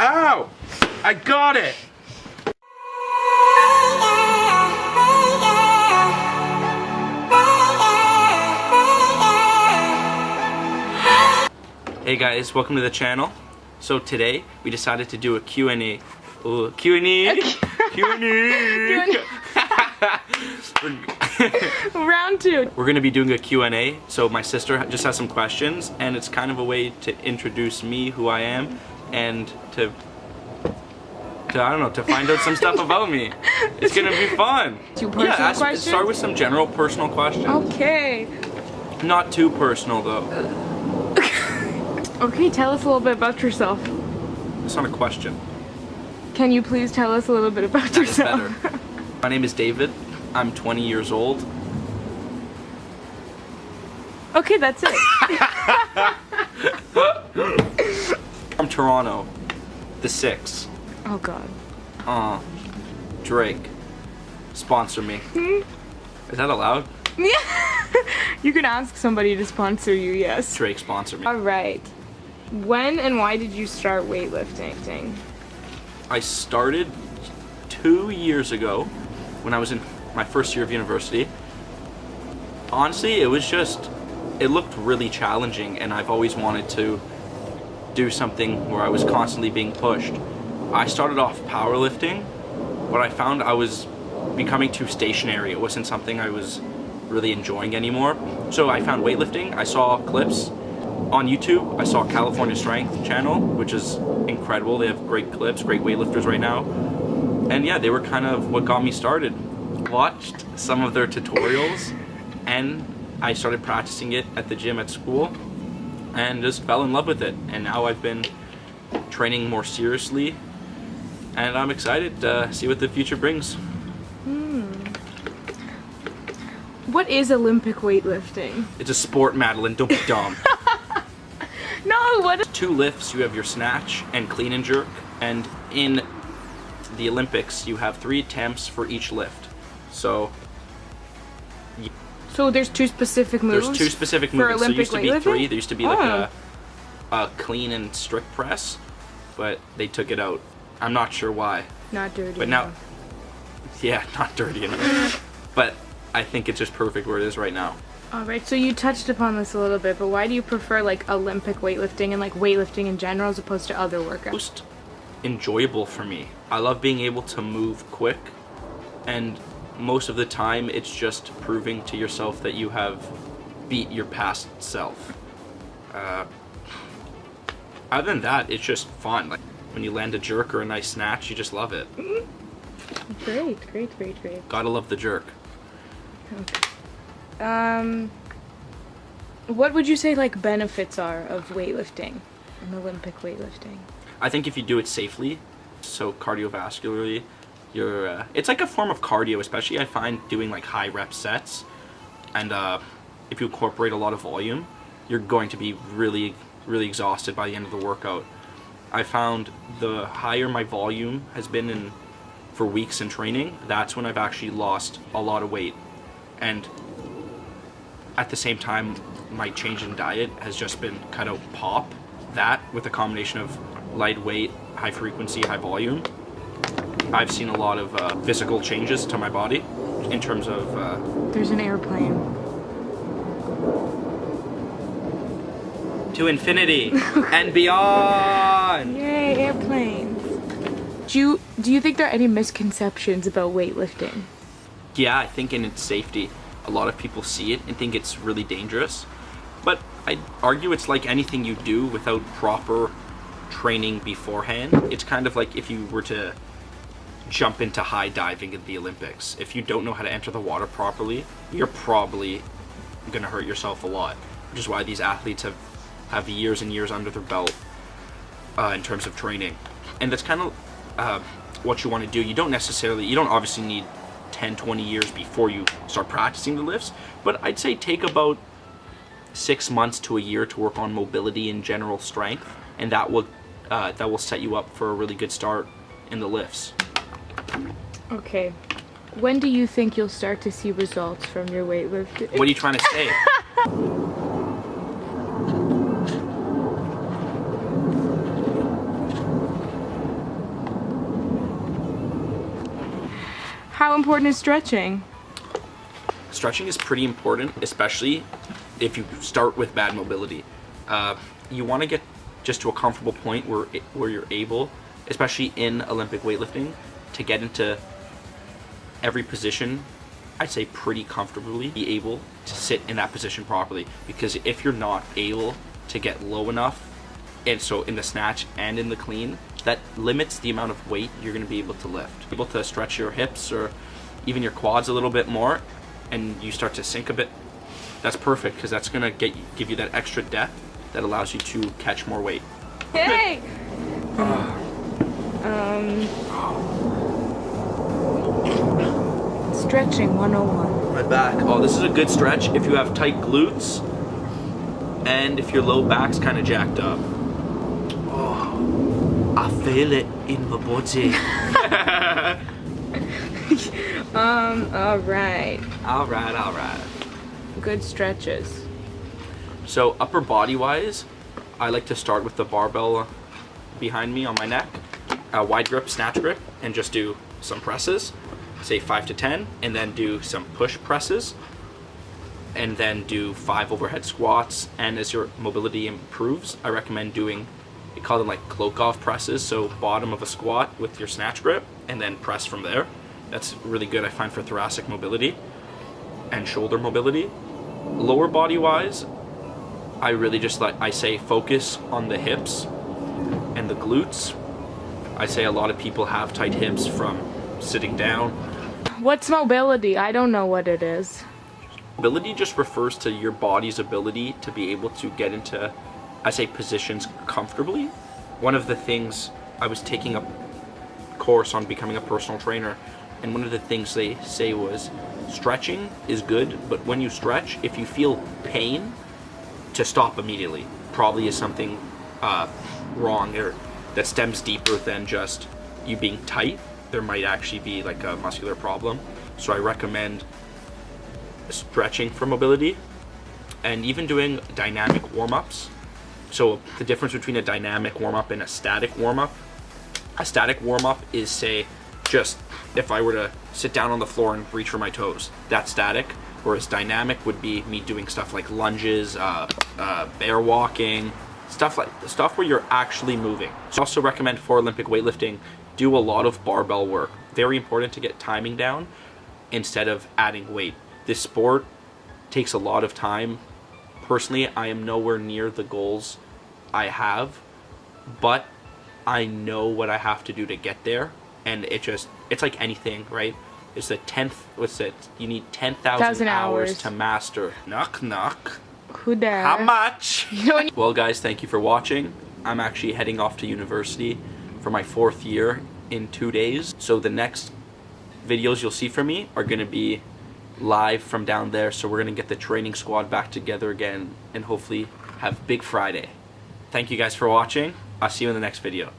Ow! I got it! Hey guys, welcome to the channel. So today we decided to do a Q&A. Oh, Q&A. Q&A. Round two. We're gonna be doing a Q&A. So my sister just has some questions, and it's kind of a way to introduce me, who I am, and to I don't know, to find out some stuff about me. It's gonna be fun. Two personal questions? Start with some general personal questions. Okay. Not too personal though. Okay, tell us a little bit about yourself. It's not a question. Can you please tell us a little bit about That is yourself? better. My name is David. I'm 20 years old. Okay, that's it. From Toronto. The 6. Oh god. Drake. Sponsor me. Is that allowed? You can ask somebody to sponsor you, yes. Drake, sponsor me. Alright. When and why did you start weightlifting? I started 2 years ago when I was in my first year of university. Honestly, it looked really challenging, and I've always wanted to do something where I was constantly being pushed. I started off powerlifting, but I found I was becoming too stationary. It wasn't something I was really enjoying anymore. So I found weightlifting. I saw clips on YouTube. I saw California Strength channel, which is incredible. They have great clips, great weightlifters right now. And yeah, they were kind of what got me started. Watched some of their tutorials, and I started practicing it at the gym at school, and just fell in love with it. And now I've been training more seriously, and I'm excited to see what the future brings. What is Olympic weightlifting? It's a sport, Madeline. Don't be dumb. No, what? 2 lifts. You have your snatch and clean and jerk, and in the Olympics you have 3 attempts for each lift. So there's 2 specific moves? there's 2 specific for movements. Olympic There used to be 3. There used to be like Oh. a clean and strict press, but they took it out. I'm not sure why. Not dirty. But now, enough. yeah, not dirty enough. But I think it's just perfect where it is right now. Alright, so you touched upon this a little bit, but why do you prefer like Olympic weightlifting and like weightlifting in general as opposed to other workouts? Most enjoyable for me. I love being able to move quick, and most of the time it's just proving to yourself that you have beat your past self. Other than that, it's just fun. Like when you land a jerk or a nice snatch, you just love it. Great. Gotta love the jerk. Okay. What would you say like benefits are of weightlifting and Olympic weightlifting? I think if you do it safely, so cardiovascularly, it's like a form of cardio, especially I find doing like high rep sets, and if you incorporate a lot of volume, you're going to be really, really exhausted by the end of the workout. I found the higher my volume has been for weeks in training, that's when I've actually lost a lot of weight. And at the same time, my change in diet has just been cut out pop. That, with a combination of light weight, high frequency, high volume, I've seen a lot of physical changes to my body in terms of... There's an airplane. To infinity and beyond! Yay, airplanes. Do you think there are any misconceptions about weightlifting? Yeah, I think in its safety, a lot of people see it and think it's really dangerous. But I'd argue it's like anything you do without proper training beforehand. It's kind of like if you were to jump into high diving at the Olympics. If you don't know how to enter the water properly, you're probably gonna hurt yourself a lot. Which is why these athletes have years and years under their belt in terms of training. And that's kind of what you want to do. You don't obviously need 10-20 years before you start practicing the lifts, but I'd say take about 6 months to a year to work on mobility and general strength, and that will set you up for a really good start in the lifts. Okay. When do you think you'll start to see results from your weightlifting? What are you trying to say? How important is stretching? Stretching is pretty important, especially if you start with bad mobility. You want to get just to a comfortable point where you're able, especially in Olympic weightlifting, to get into every position, I'd say pretty comfortably, be able to sit in that position properly. Because if you're not able to get low enough, and so in the snatch and in the clean, that limits the amount of weight you're going to be able to lift. Able to stretch your hips or even your quads a little bit more, and you start to sink a bit. That's perfect, because that's going to give you that extra depth that allows you to catch more weight. Hey! Stretching 101. My back. Oh, this is a good stretch if you have tight glutes and if your low back's kind of jacked up. Oh, I feel it in my body. Alright. Alright. Good stretches. So upper body wise, I like to start with the barbell behind me on my neck, a wide grip, snatch grip, and just do some presses, say 5 to 10, and then do some push presses, and then do 5 overhead squats. And as your mobility improves, I recommend doing, we call them like cloak-off presses, so bottom of a squat with your snatch grip, and then press from there. That's really good, I find, for thoracic mobility and shoulder mobility. Lower body wise, I really just I say focus on the hips and the glutes. I say a lot of people have tight hips from sitting down. What's mobility? I don't know what it is. Mobility just refers to your body's ability to be able to get into, I say, positions comfortably. One of the things, I was taking a course on becoming a personal trainer, and one of the things they say was stretching is good, but when you stretch, if you feel pain, to stop immediately. Probably is something wrong or that stems deeper than just you being tight. There might actually be like a muscular problem. So I recommend stretching for mobility and even doing dynamic warm-ups. So the difference between a dynamic warm-up and a static warm-up. A static warm-up is, say, just if I were to sit down on the floor and reach for my toes, that's static. Whereas dynamic would be me doing stuff like lunges, bear walking, stuff where you're actually moving. So I also recommend for Olympic weightlifting, do a lot of barbell work. Very important to get timing down instead of adding weight. This sport takes a lot of time. Personally, I am nowhere near the goals I have, but I know what I have to do to get there. And it's like anything, right? It's the 10th, what's it? You need 10,000 hours to master. Knock, knock. Who there? How much? Well, guys, thank you for watching. I'm actually heading off to university for my 4th year in 2 days. So the next videos you'll see from me are going to be live from down there. So we're going to get the training squad back together again and hopefully have Big Friday. Thank you guys for watching. I'll see you in the next video.